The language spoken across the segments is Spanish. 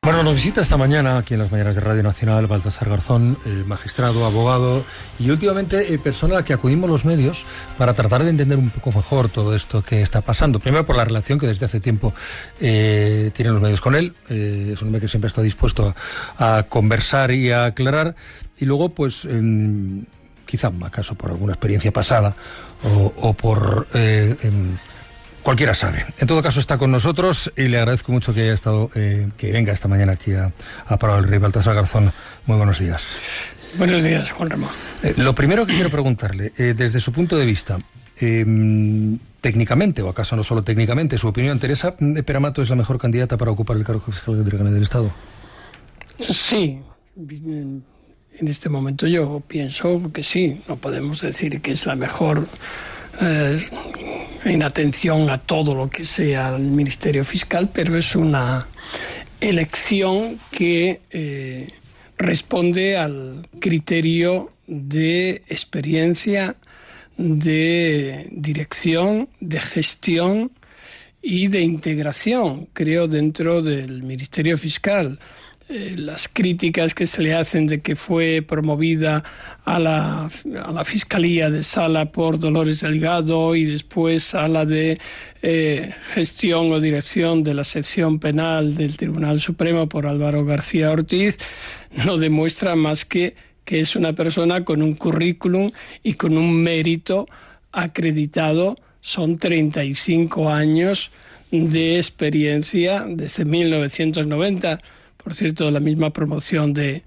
Bueno, nos visita esta mañana aquí en las mañanas de Radio Nacional Baltasar Garzón, magistrado, abogado y últimamente persona a la que acudimos los medios para tratar de entender un poco mejor todo esto que está pasando. Primero por la relación que desde hace tiempo tienen los medios con él. Es un hombre que siempre está dispuesto a conversar y a aclarar. Y luego, pues, quizá acaso por alguna experiencia pasada o por... cualquiera sabe. En todo caso está con nosotros y le agradezco mucho que haya estado, que venga esta mañana aquí a Prado del Rey. Baltasar Garzón, muy buenos días. Buenos días, Juan Ramón. Lo primero que quiero preguntarle, desde su punto de vista, técnicamente, o acaso no solo técnicamente, su opinión, ¿Teresa Peramato es la mejor candidata para ocupar el cargo fiscal del Estado? Sí, en este momento yo pienso que sí. No podemos decir que es la mejor en atención a todo lo que sea el Ministerio Fiscal, pero es una elección que responde al criterio de experiencia, de dirección, de gestión y de integración, creo, dentro del Ministerio Fiscal. Las críticas que se le hacen de que fue promovida a la Fiscalía de Sala por Dolores Delgado y después a la de gestión o dirección de la sección penal del Tribunal Supremo por Álvaro García Ortiz, no demuestra más que es una persona con un currículum y con un mérito acreditado. Son 35 años de experiencia desde 1990. Por cierto, la misma promoción de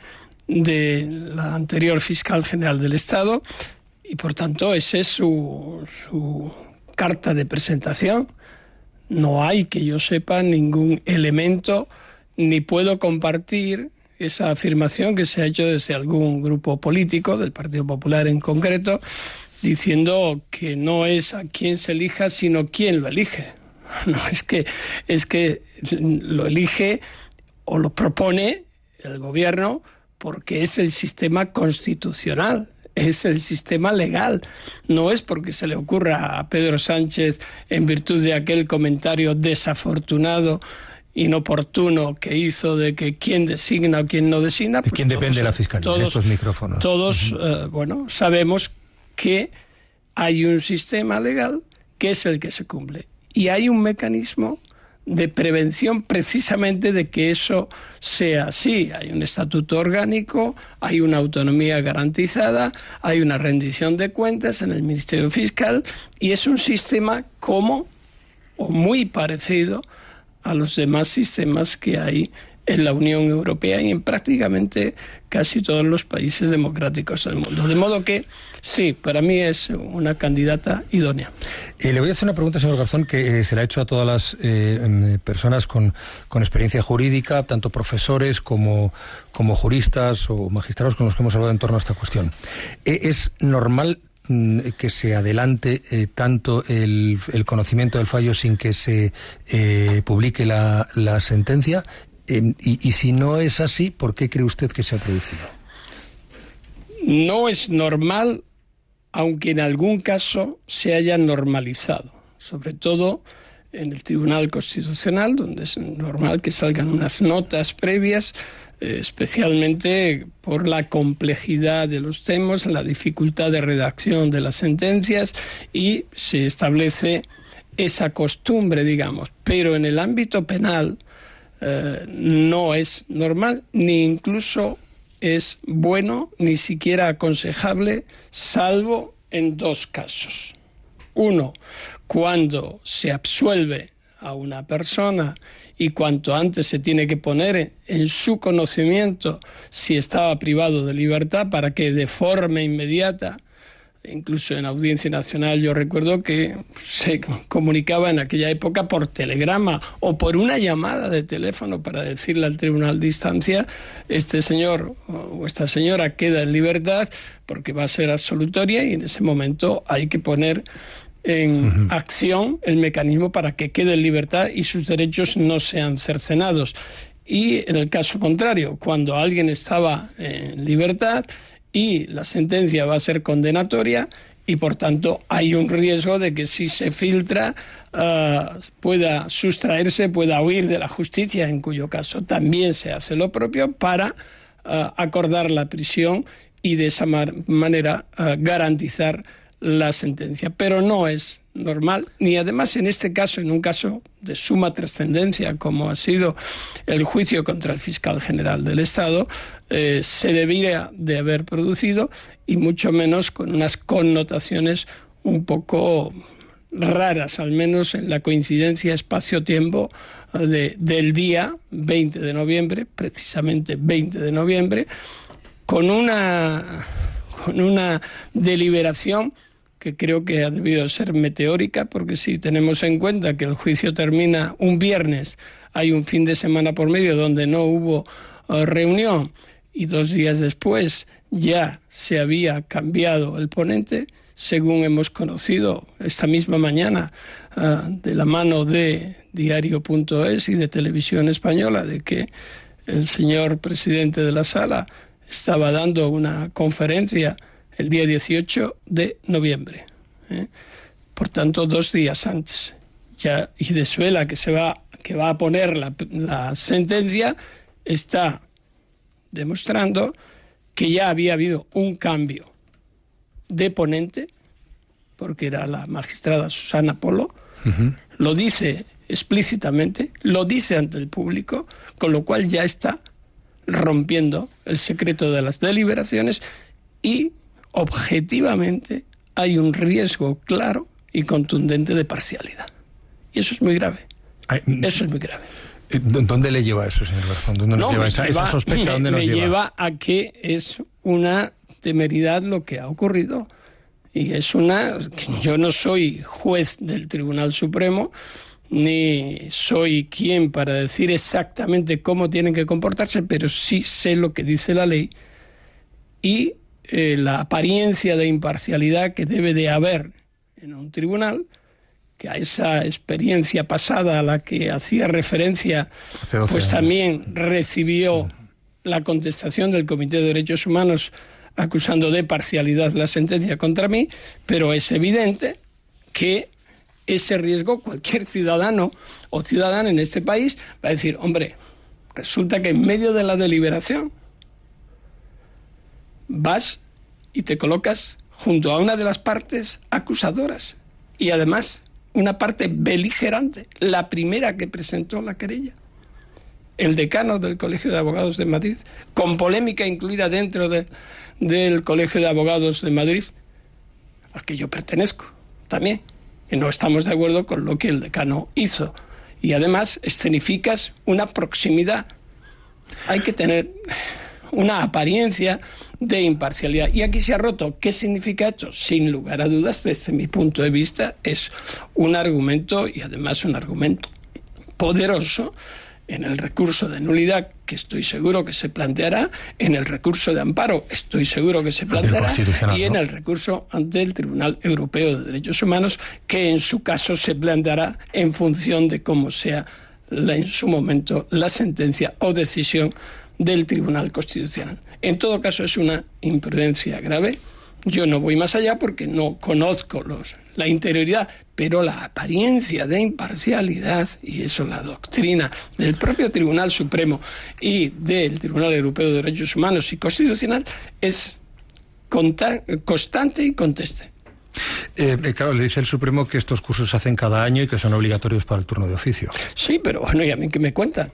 la anterior fiscal general del Estado, y por tanto esa es su carta de presentación. No hay, que yo sepa, ningún elemento, ni puedo compartir esa afirmación que se ha hecho desde algún grupo político, del Partido Popular en concreto, diciendo que no es a quién se elija, sino quién lo elige. No, es que lo elige o lo propone el gobierno porque es el sistema constitucional, es el sistema legal. No es porque se le ocurra a Pedro Sánchez en virtud de aquel comentario desafortunado, inoportuno que hizo de que quién designa o quién no designa. ¿De quién depende la Fiscalía en estos micrófonos? Todos, sabemos que hay un sistema legal que es el que se cumple. Y hay un mecanismo de prevención precisamente de que eso sea así. Hay un estatuto orgánico, hay una autonomía garantizada, hay una rendición de cuentas en el Ministerio Fiscal y es un sistema como o muy parecido a los demás sistemas que hay en la Unión Europea y en prácticamente casi todos los países democráticos del mundo. De modo que, sí, para mí es una candidata idónea. Le voy a hacer una pregunta, señor Garzón, que se la he hecho a todas las personas con experiencia jurídica, tanto profesores como juristas o magistrados con los que hemos hablado en torno a esta cuestión. ¿Es normal que se adelante tanto el conocimiento del fallo sin que se publique la sentencia? Y si no es así, ¿por qué cree usted que se ha producido? No es normal, aunque en algún caso se haya normalizado, sobre todo en el Tribunal Constitucional, donde es normal que salgan unas notas previas, especialmente por la complejidad de los temas, la dificultad de redacción de las sentencias, y se establece esa costumbre, digamos. Pero en el ámbito penal no es normal, ni incluso es bueno, ni siquiera aconsejable, salvo en dos casos. Uno, cuando se absuelve a una persona y cuanto antes se tiene que poner en su conocimiento si estaba privado de libertad para que de forma inmediata, incluso en Audiencia Nacional yo recuerdo que se comunicaba en aquella época por telegrama o por una llamada de teléfono para decirle al tribunal de instancia: este señor o esta señora queda en libertad porque va a ser absolutoria, y en ese momento hay que poner en acción el mecanismo para que quede en libertad y sus derechos no sean cercenados. Y en el caso contrario, cuando alguien estaba en libertad y la sentencia va a ser condenatoria y por tanto hay un riesgo de que si se filtra pueda sustraerse, pueda huir de la justicia, en cuyo caso también se hace lo propio para acordar la prisión y de esa manera garantizar la sentencia. Pero no es normal, ni además en este caso, en un caso de suma trascendencia como ha sido el juicio contra el fiscal general del Estado, se debiera de haber producido, y mucho menos con unas connotaciones un poco raras, al menos en la coincidencia espacio-tiempo del día 20 de noviembre, precisamente 20 de noviembre, con una deliberación que creo que ha debido ser meteórica, porque si tenemos en cuenta que el juicio termina un viernes, hay un fin de semana por medio donde no hubo reunión, y 2 días después ya se había cambiado el ponente, según hemos conocido esta misma mañana de la mano de Diario.es y de Televisión Española, de que el señor presidente de la Sala estaba dando una conferencia el día 18 de noviembre. Por tanto, 2 días antes. Ya, y desvela que va a poner la sentencia, está demostrando que ya había habido un cambio de ponente, porque era la magistrada Susana Polo, lo dice explícitamente, lo dice ante el público, con lo cual ya está rompiendo el secreto de las deliberaciones y objetivamente hay un riesgo claro y contundente de parcialidad. Y eso es muy grave. Eso es muy grave. ¿Dónde le lleva eso, señor Garzón? ¿Dónde nos lleva esa sospecha? ¿Dónde nos lleva? Me lleva a que es una temeridad lo que ha ocurrido. Y es yo no soy juez del Tribunal Supremo, ni soy quien para decir exactamente cómo tienen que comportarse, pero sí sé lo que dice la ley y la apariencia de imparcialidad que debe de haber en un tribunal, que a esa experiencia pasada a la que hacía referencia, pues también recibió la contestación del Comité de Derechos Humanos acusando de parcialidad la sentencia contra mí, pero es evidente que ese riesgo cualquier ciudadano o ciudadana en este país va a decir, hombre, resulta que en medio de la deliberación vas y te colocas junto a una de las partes acusadoras y además una parte beligerante, la primera que presentó la querella, el decano del Colegio de Abogados de Madrid, con polémica incluida dentro del Colegio de Abogados de Madrid, al que yo pertenezco también, que no estamos de acuerdo con lo que el decano hizo. Y además escenificas una proximidad. Hay que tener una apariencia de imparcialidad. Y aquí se ha roto. ¿Qué significa esto? Sin lugar a dudas, desde mi punto de vista, es un argumento, y además un argumento poderoso, en el recurso de nulidad, que estoy seguro que se planteará, en el recurso de amparo, estoy seguro que se planteará, y en el recurso ante el Tribunal Europeo de Derechos Humanos, que en su caso se planteará en función de cómo sea en su momento la sentencia o decisión del Tribunal Constitucional. En todo caso, es una imprudencia grave. Yo no voy más allá porque no conozco la interioridad, pero la apariencia de imparcialidad, y eso la doctrina del propio Tribunal Supremo y del Tribunal Europeo de Derechos Humanos y Constitucional, es constante y conteste. Claro, le dice el Supremo que estos cursos se hacen cada año y que son obligatorios para el turno de oficio. Sí, pero bueno, ¿y a mí qué me cuentan?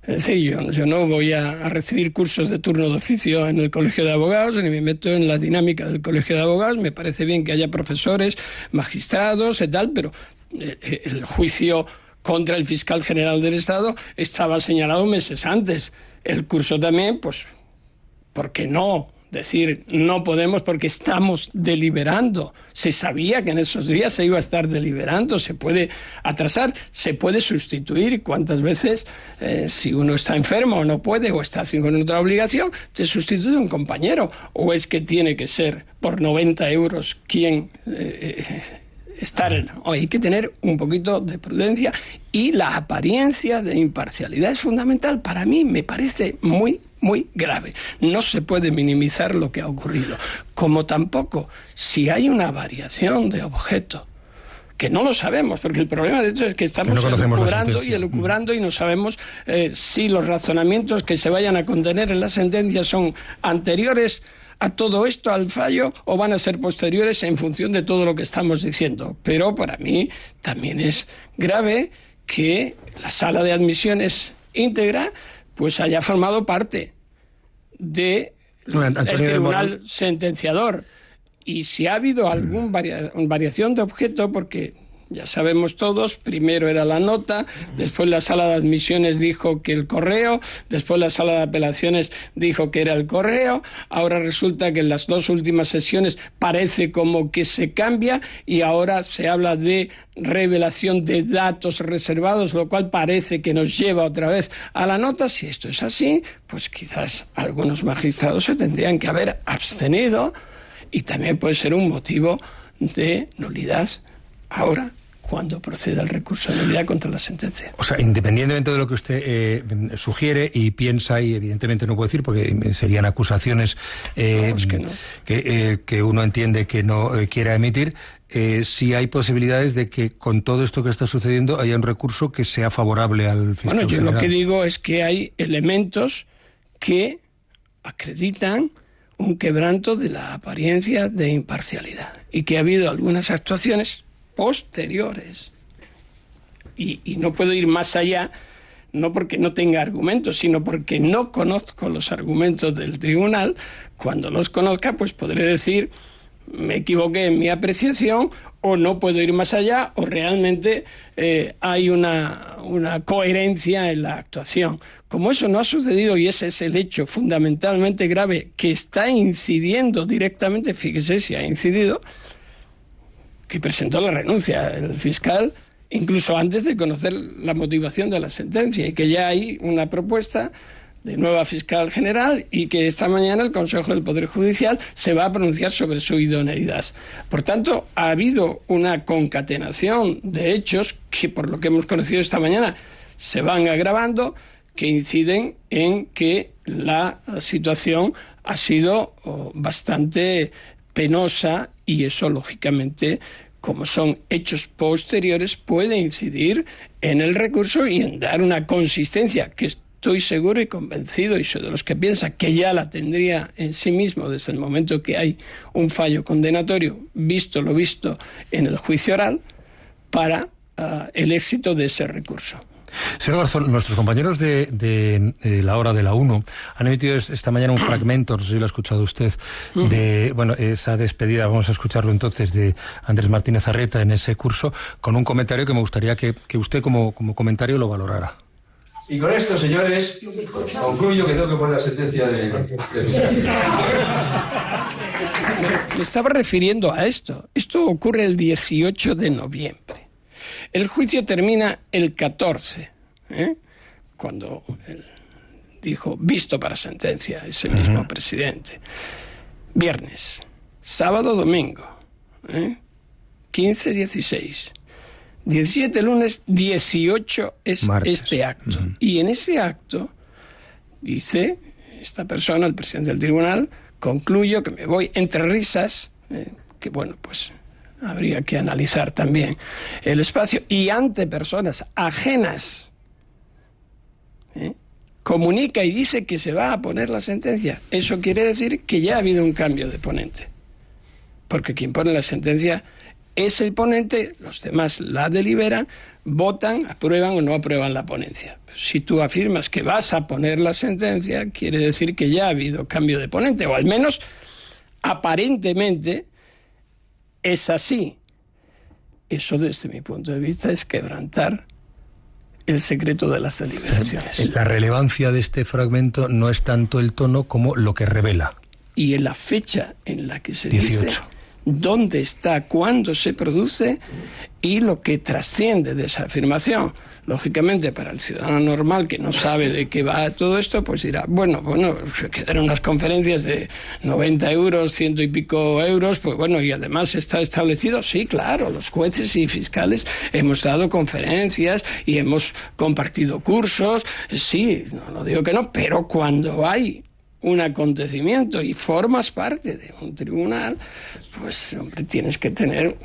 Es decir, yo no voy a recibir cursos de turno de oficio en el Colegio de Abogados, ni me meto en la dinámica del Colegio de Abogados. Me parece bien que haya profesores, magistrados y tal, pero el juicio contra el fiscal general del Estado estaba señalado meses antes. El curso también, pues, ¿por qué no? Decir, no podemos porque estamos deliberando. Se sabía que en esos días se iba a estar deliberando, se puede atrasar, se puede sustituir. ¿Cuántas veces, si uno está enfermo o no puede, o está con otra obligación, se sustituye un compañero? ¿O es que tiene que ser por 90 euros quien estar? Hay que tener un poquito de prudencia, y la apariencia de imparcialidad es fundamental. Para mí me parece muy muy grave. No se puede minimizar lo que ha ocurrido. Como tampoco, si hay una variación de objeto, que no lo sabemos, porque el problema de hecho es que estamos elucubrando y no sabemos si los razonamientos que se vayan a contener en la sentencia son anteriores a todo esto, al fallo, o van a ser posteriores en función de todo lo que estamos diciendo. Pero para mí también es grave que la sala de admisiones íntegra pues haya formado parte del tribunal sentenciador. Y si ha habido alguna variación de objeto, porque ya sabemos todos, primero era la nota, después la sala de admisiones dijo que el correo, después la sala de apelaciones dijo que era el correo, ahora resulta que en las 2 últimas sesiones parece como que se cambia y ahora se habla de revelación de datos reservados, lo cual parece que nos lleva otra vez a la nota. Si esto es así, pues quizás algunos magistrados se tendrían que haber abstenido y también puede ser un motivo de nulidad ahora, cuando proceda el recurso de nulidad contra la sentencia. O sea, independientemente de lo que usted sugiere y piensa, y evidentemente no puedo decir porque serían acusaciones que uno entiende que no quiera emitir, sí hay posibilidades de que con todo esto que está sucediendo haya un recurso que sea favorable al fiscal general. Bueno, yo lo que digo es que hay elementos que acreditan un quebranto de la apariencia de imparcialidad y que ha habido algunas actuaciones posteriores y no puedo ir más allá, no porque no tenga argumentos, sino porque no conozco los argumentos del tribunal. Cuando los conozca, pues podré decir me equivoqué en mi apreciación, o no puedo ir más allá, o realmente hay una coherencia en la actuación. Como eso no ha sucedido, y ese es el hecho fundamentalmente grave que está incidiendo directamente, fíjese si ha incidido, que presentó la renuncia el fiscal incluso antes de conocer la motivación de la sentencia, y que ya hay una propuesta de nueva fiscal general y que esta mañana el Consejo del Poder Judicial se va a pronunciar sobre su idoneidad. Por tanto, ha habido una concatenación de hechos que, por lo que hemos conocido esta mañana, se van agravando, que inciden en que la situación ha sido bastante penosa, y eso, lógicamente, como son hechos posteriores, puede incidir en el recurso y en dar una consistencia que estoy seguro y convencido, y soy de los que piensa que ya la tendría en sí mismo desde el momento que hay un fallo condenatorio, visto lo visto en el juicio oral, para el éxito de ese recurso. Señor Garzón, nuestros compañeros de La Hora de la 1 han emitido esta mañana un fragmento, no sé si lo ha escuchado usted, de esa despedida, vamos a escucharlo entonces, de Andrés Martínez Arreta en ese curso, con un comentario que me gustaría que usted como comentario lo valorara. Y con esto, señores, concluyo que tengo que poner la sentencia de Me estaba refiriendo a esto. Esto ocurre el 18 de noviembre. El juicio termina el 14, cuando él dijo visto para sentencia ese mismo presidente. Viernes, sábado, domingo, 15, 16. 17 lunes, 18 es martes. Este acto. Y en ese acto, dice esta persona, el presidente del tribunal, concluyo que me voy entre risas, que bueno, pues habría que analizar también el espacio, y ante personas ajenas, comunica y dice que se va a poner la sentencia. Eso quiere decir que ya ha habido un cambio de ponente, porque quien pone la sentencia es el ponente, los demás la deliberan, votan, aprueban o no aprueban la ponencia. Si tú afirmas que vas a poner la sentencia, quiere decir que ya ha habido cambio de ponente, o al menos aparentemente es así. Eso, desde mi punto de vista, es quebrantar el secreto de las deliberaciones. La relevancia de este fragmento no es tanto el tono como lo que revela. Y en la fecha en la que se 18. dice dónde está, cuándo se produce y lo que trasciende de esa afirmación. Lógicamente, para el ciudadano normal que no sabe de qué va todo esto, pues dirá, bueno, quedaron unas conferencias de 90 euros, 100 y pico euros, pues bueno, y además está establecido, sí, claro, los jueces y fiscales hemos dado conferencias y hemos compartido cursos, sí, no digo que no, pero cuando hay un acontecimiento y formas parte de un tribunal, pues, hombre, tienes que tener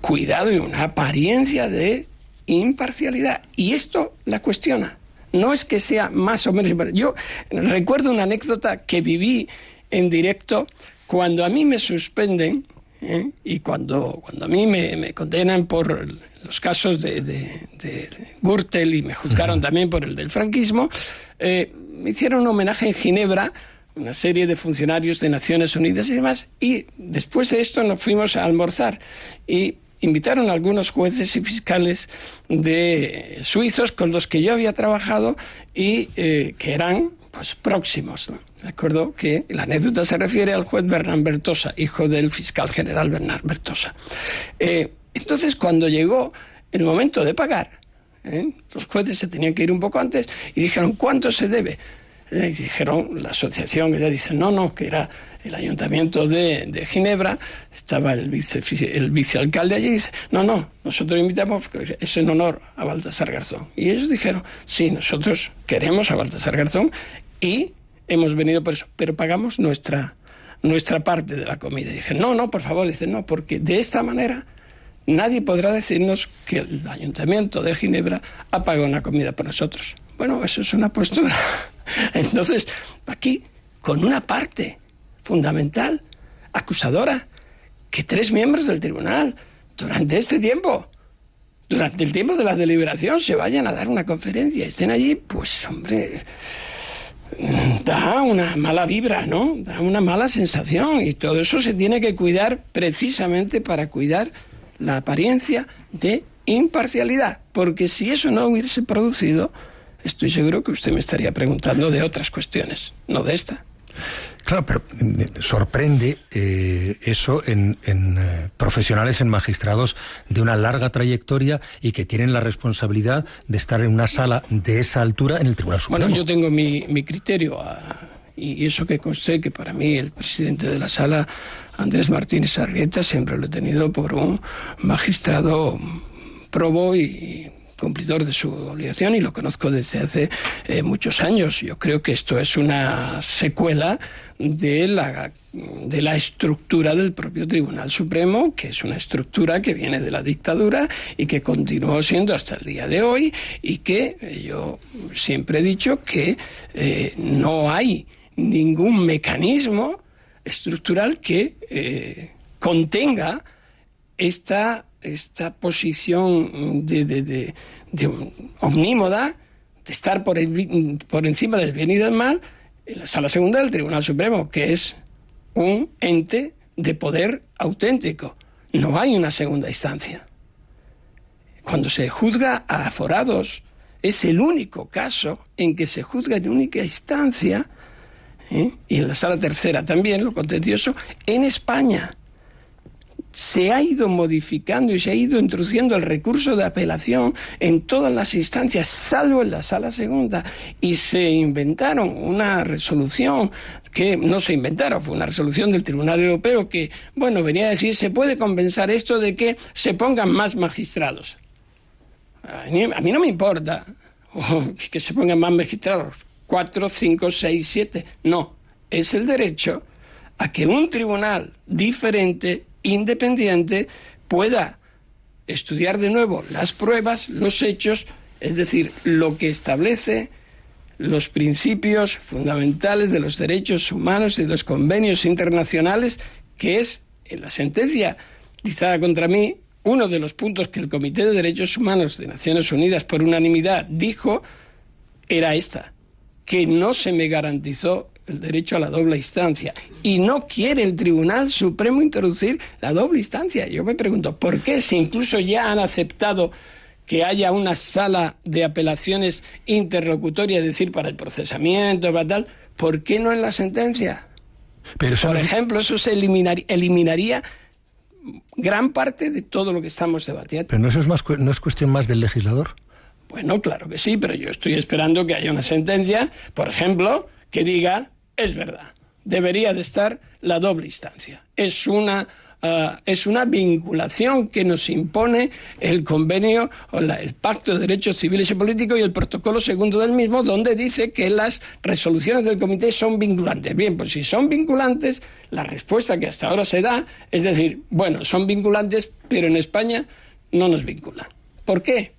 cuidado y una apariencia de imparcialidad. Y esto la cuestiona. No es que sea más o menos... Yo recuerdo una anécdota que viví en directo cuando a mí me suspenden, y cuando a mí me condenan por los casos de Gürtel y me juzgaron también por el del franquismo, me hicieron un homenaje en Ginebra, una serie de funcionarios de Naciones Unidas y demás, y después de esto nos fuimos a almorzar y invitaron a algunos jueces y fiscales de suizos con los que yo había trabajado y que eran pues próximos, ¿no? Me acuerdo que la anécdota se refiere al juez Bernard Bertosa, hijo del fiscal general Bernard Bertosa. Entonces, cuando llegó el momento de pagar, los jueces se tenían que ir un poco antes y dijeron, ¿cuánto se debe? Y dijeron, la asociación, que dice, no, que era el ayuntamiento de Ginebra, estaba el vicealcalde allí, y dice, no, nosotros invitamos, porque es en honor a Baltasar Garzón. Y ellos dijeron, sí, nosotros queremos a Baltasar Garzón y hemos venido por eso, pero pagamos nuestra parte de la comida. Y dije, no, por favor, dice, no, porque de esta manera nadie podrá decirnos que el ayuntamiento de Ginebra ha pagado una comida por nosotros. Bueno, eso es una postura. Entonces, aquí, con una parte fundamental, acusadora, que 3 miembros del tribunal, durante este tiempo, durante el tiempo de la deliberación, se vayan a dar una conferencia y estén allí, pues, hombre, da una mala vibra, ¿no? Da una mala sensación, y todo eso se tiene que cuidar precisamente para cuidar la apariencia de imparcialidad, porque si eso no hubiese producido, estoy seguro que usted me estaría preguntando de otras cuestiones, no de esta. Claro, pero sorprende eso en profesionales, en magistrados de una larga trayectoria y que tienen la responsabilidad de estar en una sala de esa altura en el Tribunal Supremo. Bueno, yo tengo mi criterio, y eso que conste que para mí el presidente de la sala, Andrés Martínez Arrieta, siempre lo he tenido por un magistrado probo y cumplidor de su obligación, y lo conozco desde hace muchos años. Yo creo que esto es una secuela de la estructura del propio Tribunal Supremo, que es una estructura que viene de la dictadura y que continuó siendo hasta el día de hoy, y que yo siempre he dicho que no hay ningún mecanismo estructural que contenga esta posición de omnímoda, de estar por encima del bien y del mal, en la Sala Segunda del Tribunal Supremo, que es un ente de poder auténtico. No hay una segunda instancia. Cuando se juzga a aforados, es el único caso en que se juzga en única instancia, y en la Sala Tercera también, lo contencioso, en España. Se ha ido modificando y se ha ido introduciendo el recurso de apelación en todas las instancias, salvo en la Sala Segunda, y se inventaron una resolución que no se inventaron, fue una resolución del Tribunal Europeo que, bueno, venía a decir, se puede compensar esto de que se pongan más magistrados. A mí no me importa que se pongan más magistrados, 4, 5, 6, 7, no, es el derecho a que un tribunal diferente, independiente, pueda estudiar de nuevo las pruebas, los hechos, es decir, lo que establece los principios fundamentales de los derechos humanos y de los convenios internacionales, que es, en la sentencia dictada contra mí, uno de los puntos que el Comité de Derechos Humanos de Naciones Unidas por unanimidad dijo era esta, que no se me garantizó el derecho a la doble instancia. Y no quiere el Tribunal Supremo introducir la doble instancia. Yo me pregunto, ¿por qué? Si incluso ya han aceptado que haya una sala de apelaciones interlocutoria, es decir, para el procesamiento, para tal, ¿por qué no en la sentencia? Pero por ejemplo, eso se eliminaría gran parte de todo lo que estamos debatiendo. Pero no es cuestión más del legislador. Bueno, claro que sí, pero yo estoy esperando que haya una sentencia, por ejemplo, que diga, es verdad, debería de estar la doble instancia. Es una vinculación que nos impone el convenio, el Pacto de Derechos Civiles y Políticos y el protocolo segundo del mismo, donde dice que las resoluciones del comité son vinculantes. Bien, pues si son vinculantes, la respuesta que hasta ahora se da es decir, bueno, son vinculantes, pero en España no nos vinculan. ¿Por qué?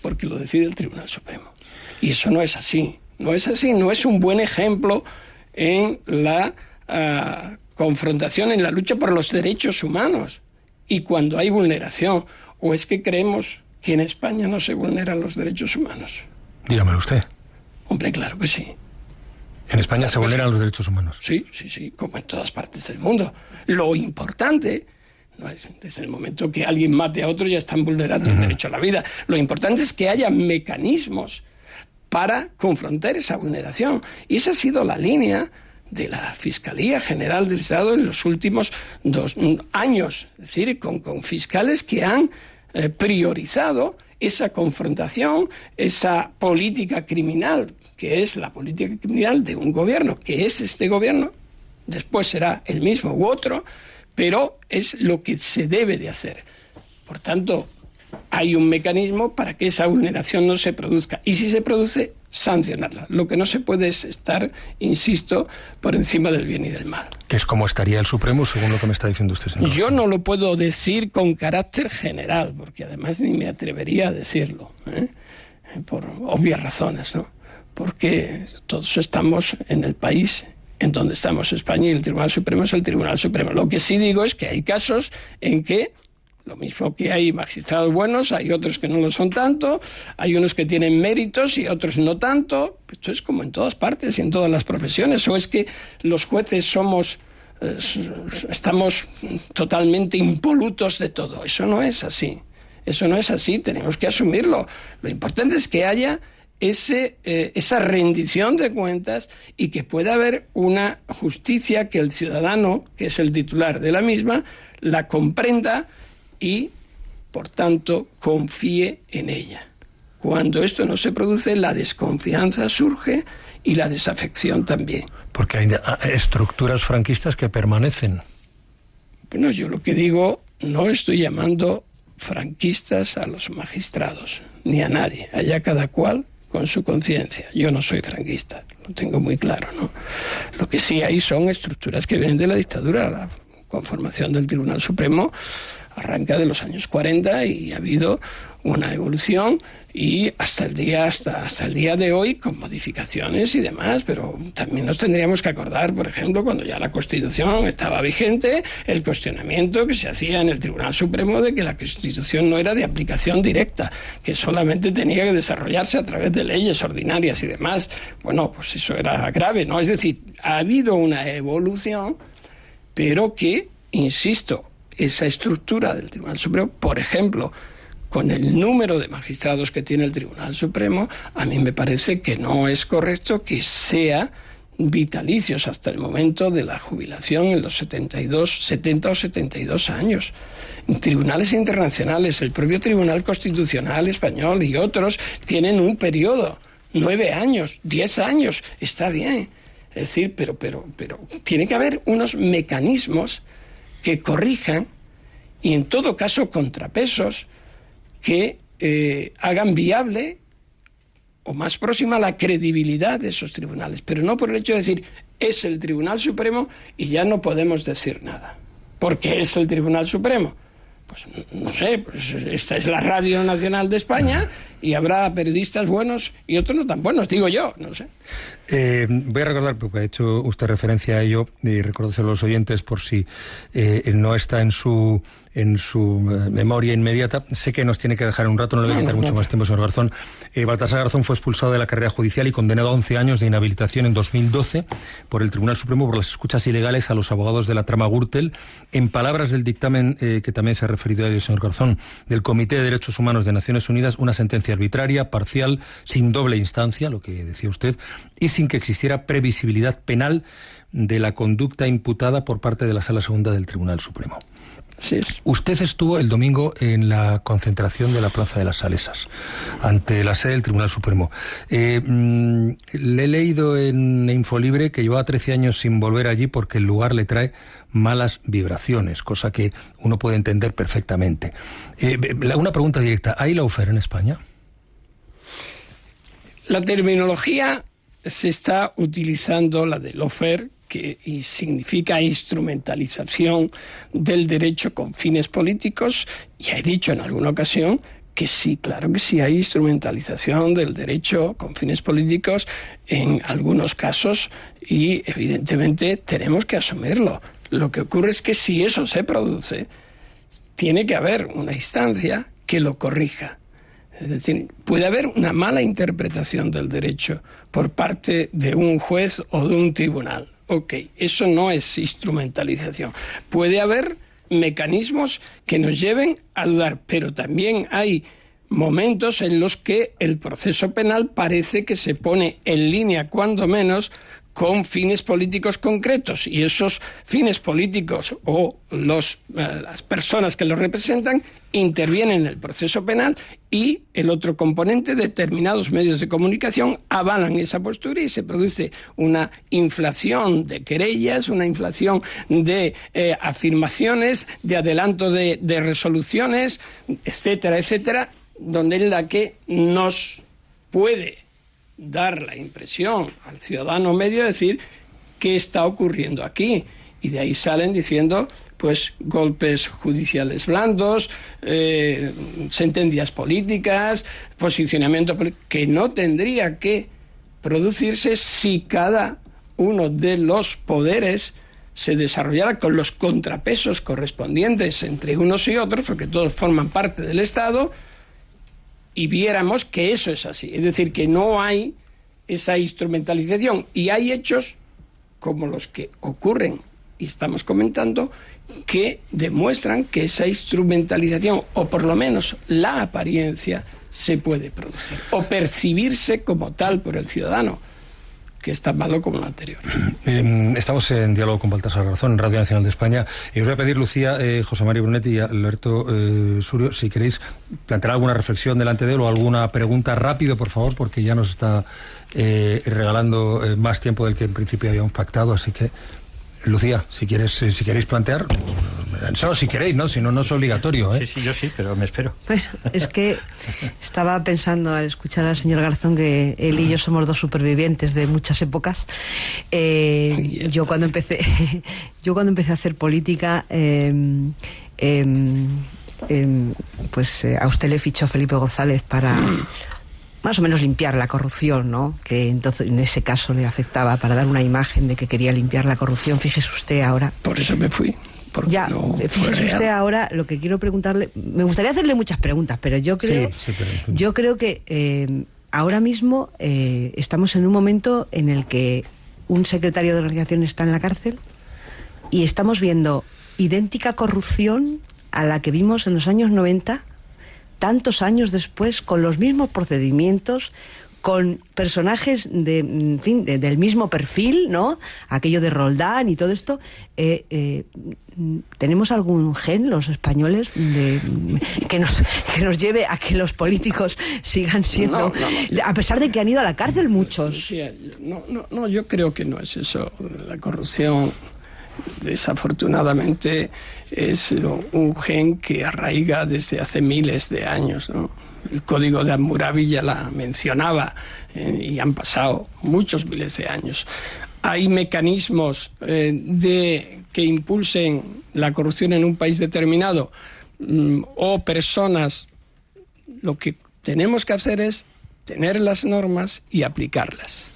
Porque lo decide el Tribunal Supremo. Y eso no es así. No es así, no es un buen ejemplo en la confrontación, en la lucha por los derechos humanos. Y cuando hay vulneración, ¿o es que creemos que en España no se vulneran los derechos humanos? Dígamelo usted. Hombre, claro que sí. ¿En España se vulneran los derechos humanos? Sí, como en todas partes del mundo. Lo importante no es desde el momento que alguien mate a otro ya están vulnerando el derecho a la vida. Lo importante es que haya mecanismos para confrontar esa vulneración. Y esa ha sido la línea de la Fiscalía General del Estado en los últimos 2 años. Es decir, con fiscales que han priorizado esa confrontación, esa política criminal, que es la política criminal de un gobierno, que es este gobierno, después será el mismo u otro, pero es lo que se debe de hacer. Por tanto, hay un mecanismo para que esa vulneración no se produzca. Y si se produce, sancionarla. Lo que no se puede es estar, insisto, por encima del bien y del mal. Que es como estaría el Supremo, según lo que me está diciendo usted, señor. Yo no lo puedo decir con carácter general, porque además ni me atrevería a decirlo, por obvias razones, ¿no? Porque todos estamos en el país en donde estamos, España, y el Tribunal Supremo es el Tribunal Supremo. Lo que sí digo es que hay casos en que, lo mismo que hay magistrados buenos, hay otros que no lo son tanto, hay unos que tienen méritos y otros no tanto. Esto es como en todas partes y en todas las profesiones. ¿O es que los jueces estamos totalmente impolutos de todo? Eso no es así. Eso no es así, tenemos que asumirlo. Lo importante es que haya esa rendición de cuentas y que pueda haber una justicia que el ciudadano, que es el titular de la misma, la comprenda y, por tanto, confíe en ella. Cuando esto no se produce, la desconfianza surge y la desafección también. Porque hay estructuras franquistas que permanecen. Bueno, yo lo que digo, no estoy llamando franquistas a los magistrados, ni a nadie. Allá cada cual con su conciencia. Yo no soy franquista, lo tengo muy claro, ¿no? Lo que sí hay son estructuras que vienen de la dictadura. La conformación del Tribunal Supremo arranca de los años 40 y ha habido una evolución y hasta el día de hoy con modificaciones y demás, pero también nos tendríamos que acordar, por ejemplo, cuando ya la Constitución estaba vigente, el cuestionamiento que se hacía en el Tribunal Supremo de que la Constitución no era de aplicación directa, que solamente tenía que desarrollarse a través de leyes ordinarias y demás. Bueno, pues eso era grave, ¿no? Es decir, ha habido una evolución, pero que, insisto, esa estructura del Tribunal Supremo, por ejemplo, con el número de magistrados que tiene el Tribunal Supremo, a mí me parece que no es correcto que sea vitalicios hasta el momento de la jubilación en los 70 o 72 años. En tribunales internacionales, el propio Tribunal Constitucional español y otros tienen un periodo, 9 años, 10 años, está bien. Es decir, pero tiene que haber unos mecanismos que corrijan y en todo caso contrapesos que hagan viable o más próxima la credibilidad de esos tribunales, pero no por el hecho de decir es el Tribunal Supremo y ya no podemos decir nada, porque es el Tribunal Supremo. Pues no sé, pues esta es la Radio Nacional de España y habrá periodistas buenos y otros no tan buenos, digo yo, no sé. Voy a recordar, porque ha hecho usted referencia a ello, y recordárselo a los oyentes por si no está en su memoria inmediata. Sé que nos tiene que dejar un rato, no le voy a quitar mucho más tiempo, señor Garzón. Baltasar Garzón fue expulsado de la carrera judicial y condenado a 11 años de inhabilitación en 2012 por el Tribunal Supremo por las escuchas ilegales a los abogados de la trama Gürtel. En palabras del dictamen, que también se ha referido a ello, señor Garzón, del Comité de Derechos Humanos de Naciones Unidas, una sentencia arbitraria, parcial, sin doble instancia, lo que decía usted, y sin que existiera previsibilidad penal de la conducta imputada por parte de la Sala Segunda del Tribunal Supremo. Así es. Usted estuvo el domingo en la concentración de la Plaza de las Salesas, ante la sede del Tribunal Supremo. Le he leído en Infolibre que llevaba 13 años sin volver allí porque el lugar le trae malas vibraciones, cosa que uno puede entender perfectamente. Una pregunta directa, ¿hay lawfare en España? La terminología se está utilizando, la de lawfare, que significa instrumentalización del derecho con fines políticos, y he dicho en alguna ocasión que sí, claro que sí hay instrumentalización del derecho con fines políticos en algunos casos, y evidentemente tenemos que asumirlo. Lo que ocurre es que si eso se produce, tiene que haber una instancia que lo corrija. Es decir, puede haber una mala interpretación del derecho por parte de un juez o de un tribunal. Ok, eso no es instrumentalización. Puede haber mecanismos que nos lleven a dudar, pero también hay momentos en los que el proceso penal parece que se pone en línea, cuando menos, con fines políticos concretos, y esos fines políticos o las personas que los representan intervienen en el proceso penal, y el otro componente, determinados medios de comunicación, avalan esa postura y se produce una inflación de querellas, una inflación de afirmaciones, de adelanto de resoluciones, etcétera, etcétera, donde en la que nos puede dar la impresión al ciudadano medio de decir qué está ocurriendo aquí, y de ahí salen diciendo pues golpes judiciales blandos, sentencias políticas, posicionamiento que no tendría que producirse si cada uno de los poderes se desarrollara con los contrapesos correspondientes entre unos y otros, porque todos forman parte del Estado, y viéramos que eso es así, es decir, que no hay esa instrumentalización, y hay hechos como los que ocurren y estamos comentando que demuestran que esa instrumentalización, o por lo menos la apariencia, se puede producir o percibirse como tal por el ciudadano, que es tan malo como lo anterior. Estamos en diálogo con Baltasar Garzón, en Radio Nacional de España, y os voy a pedir, Lucía, José María Brunetti y Alberto Surio, si queréis plantear alguna reflexión delante de él o alguna pregunta rápido, por favor, porque ya nos está regalando más tiempo del que en principio habíamos pactado, así que Lucía, si queréis plantear, solo si queréis, ¿no? Si no, no es obligatorio, ¿eh? Sí, yo sí, pero me espero. Pues es que estaba pensando al escuchar al señor Garzón que él y yo somos dos supervivientes de muchas épocas. Yo cuando empecé a hacer política, pues a usted le fichó Felipe González para más o menos limpiar la corrupción, ¿no? Que entonces en ese caso le afectaba, para dar una imagen de que quería limpiar la corrupción. Fíjese usted ahora. Por eso me fui. Ya, no, fíjese usted ahora, lo que quiero preguntarle, me gustaría hacerle muchas preguntas, pero yo creo, yo creo que ahora mismo estamos en un momento en el que un secretario de organización está en la cárcel y estamos viendo idéntica corrupción a la que vimos en los años 90, tantos años después, con los mismos procedimientos, con personajes del mismo perfil, ¿no? Aquello de Roldán y todo esto. ¿Tenemos algún gen, los españoles, que nos lleve a que los políticos sigan siendo... No. A pesar de que han ido a la cárcel muchos? Sí, no, yo creo que no es eso. La corrupción, desafortunadamente, es un gen que arraiga desde hace miles de años, ¿no? El Código de Hammurabi ya la mencionaba, y han pasado muchos miles de años. Hay mecanismos que impulsen la corrupción en un país determinado, o personas. Lo que tenemos que hacer es tener las normas y aplicarlas,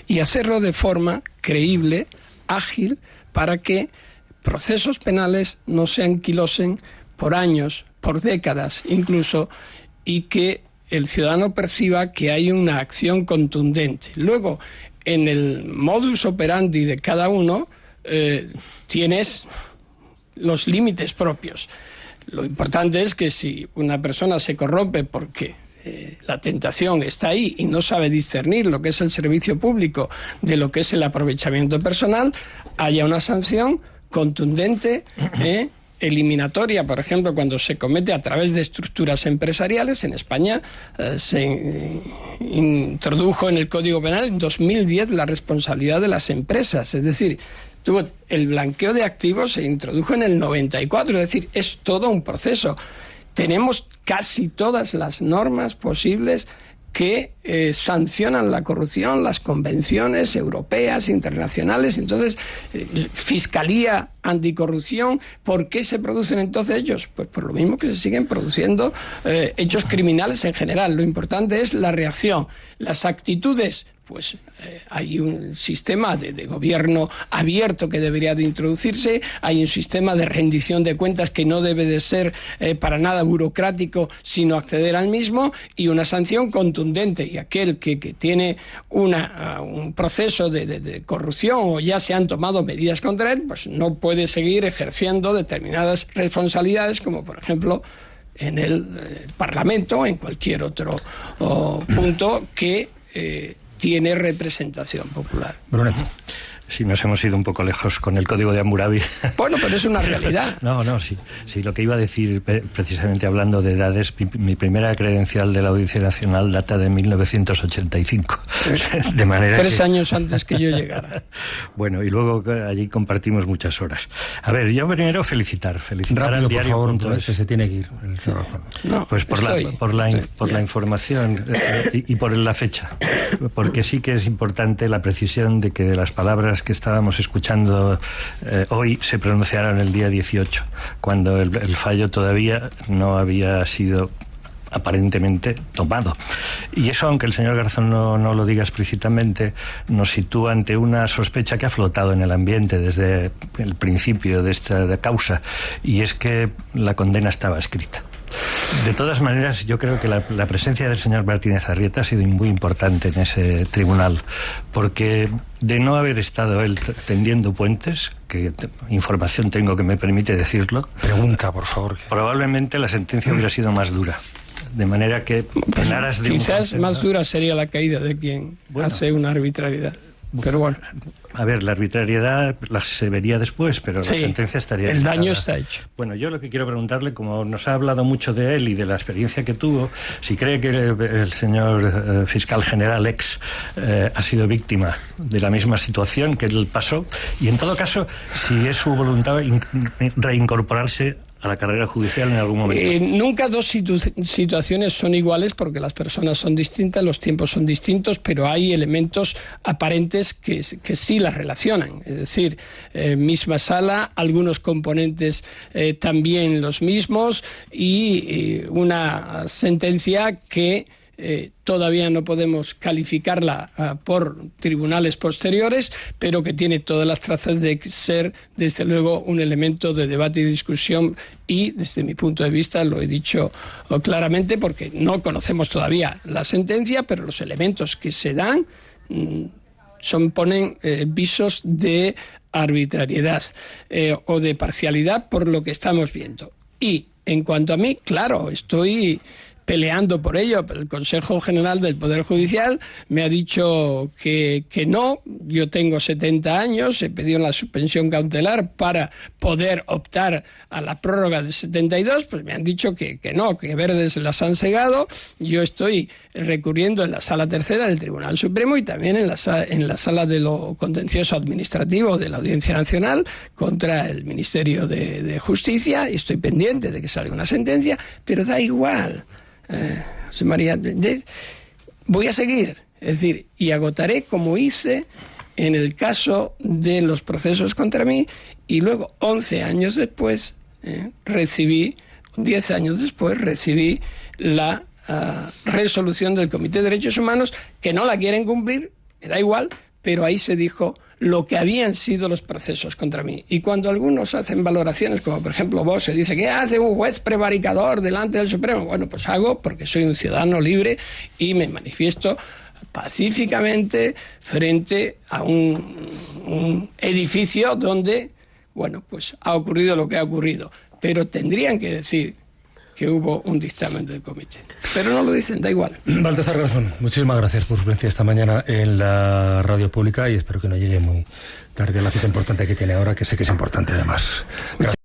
y hacerlo de forma creíble, ágil, para que procesos penales no se anquilosen por años, por décadas incluso, y que el ciudadano perciba que hay una acción contundente. Luego, en el modus operandi de cada uno, tienes los límites propios. Lo importante es que si una persona se corrompe porque la tentación está ahí y no sabe discernir lo que es el servicio público de lo que es el aprovechamiento personal, haya una sanción contundente, eliminatoria. Por ejemplo, cuando se comete a través de estructuras empresariales. En España se introdujo en el Código Penal en 2010 la responsabilidad de las empresas, es decir, el blanqueo de activos se introdujo en el 94, es decir, es todo un proceso. Tenemos casi todas las normas posibles que sancionan la corrupción, las convenciones europeas, internacionales. Entonces, Fiscalía Anticorrupción, ¿por qué se producen entonces ellos? Pues por lo mismo que se siguen produciendo hechos criminales en general. Lo importante es la reacción. Las actitudes, pues hay un sistema de gobierno abierto que debería de introducirse, hay un sistema de rendición de cuentas que no debe de ser para nada burocrático, sino acceder al mismo, y una sanción contundente. Y aquel que tiene un proceso de corrupción o ya se han tomado medidas contra él, pues no puede seguir ejerciendo determinadas responsabilidades, como por ejemplo en el Parlamento o en cualquier otro punto que tiene representación popular. Brunet. Sí, nos hemos ido un poco lejos con el Código de Hammurabi. Bueno, pero es una realidad. Sí, lo que iba a decir, precisamente hablando de edades, mi primera credencial de la Audiencia Nacional data de 1985. De manera 3 años antes que yo llegara. Bueno, y luego allí compartimos muchas horas. A ver, yo primero felicitar rápido, al diario. Por favor, que se tiene que ir el trabajo. No, pues por la información y por la fecha, porque sí que es importante la precisión de que las palabras que estábamos escuchando hoy se pronunciaron el día 18, cuando el fallo todavía no había sido aparentemente tomado. Y eso, aunque el señor Garzón no lo diga explícitamente, nos sitúa ante una sospecha que ha flotado en el ambiente desde el principio de esta causa, y es que la condena estaba escrita. De todas maneras, yo creo que la presencia del señor Martínez Arrieta ha sido muy importante en ese tribunal, porque de no haber estado él tendiendo puentes, que información tengo que me permite decirlo, pregunta, por favor, probablemente la sentencia hubiera sido más dura. De manera que en aras de quizás más dura sería la caída de quien hace una arbitrariedad. Pero bueno. A ver, la arbitrariedad se vería después, pero sí, la sentencia estaría... El daño está hecho. Bueno, yo lo que quiero preguntarle, como nos ha hablado mucho de él y de la experiencia que tuvo, si cree que el señor fiscal general ha sido víctima de la misma situación que él pasó, y en todo caso, si es su voluntad reincorporarse a la carrera judicial en algún momento. Nunca dos situaciones son iguales, porque las personas son distintas, los tiempos son distintos, pero hay elementos aparentes que sí las relacionan. Es decir, misma sala, algunos componentes también los mismos, y una sentencia que todavía no podemos calificarla por tribunales posteriores, pero que tiene todas las trazas de ser, desde luego, un elemento de debate y discusión, y desde mi punto de vista lo he dicho claramente, porque no conocemos todavía la sentencia, pero los elementos que se dan ponen visos de arbitrariedad o de parcialidad por lo que estamos viendo. Y en cuanto a mí, claro, estoy peleando por ello. El Consejo General del Poder Judicial me ha dicho que no. Yo tengo 70 años, he pedido la suspensión cautelar para poder optar a la prórroga de 72, pues me han dicho que no, que verdes las han cegado. Yo estoy recurriendo en la Sala Tercera del Tribunal Supremo y también en la Sala de lo Contencioso Administrativo de la Audiencia Nacional contra el Ministerio de Justicia. Estoy pendiente de que salga una sentencia, pero da igual. José María, voy a seguir, es decir, y agotaré como hice en el caso de los procesos contra mí, y luego 11 años después 10 años después recibí la resolución del Comité de Derechos Humanos, que no la quieren cumplir, me da igual, pero ahí se dijo lo que habían sido los procesos contra mí. Y cuando algunos hacen valoraciones, como por ejemplo vos, se dice, ¿qué hace un juez prevaricador delante del Supremo? Bueno, pues hago porque soy un ciudadano libre y me manifiesto pacíficamente frente a un edificio donde, bueno, pues ha ocurrido lo que ha ocurrido. Pero tendrían que decir que hubo un dictamen del comité. Pero no lo dicen, da igual. Baltasar Garzón, muchísimas gracias por su presencia esta mañana en la radio pública y espero que no llegue muy tarde a la cita importante que tiene ahora, que sé que es importante además. Gracias.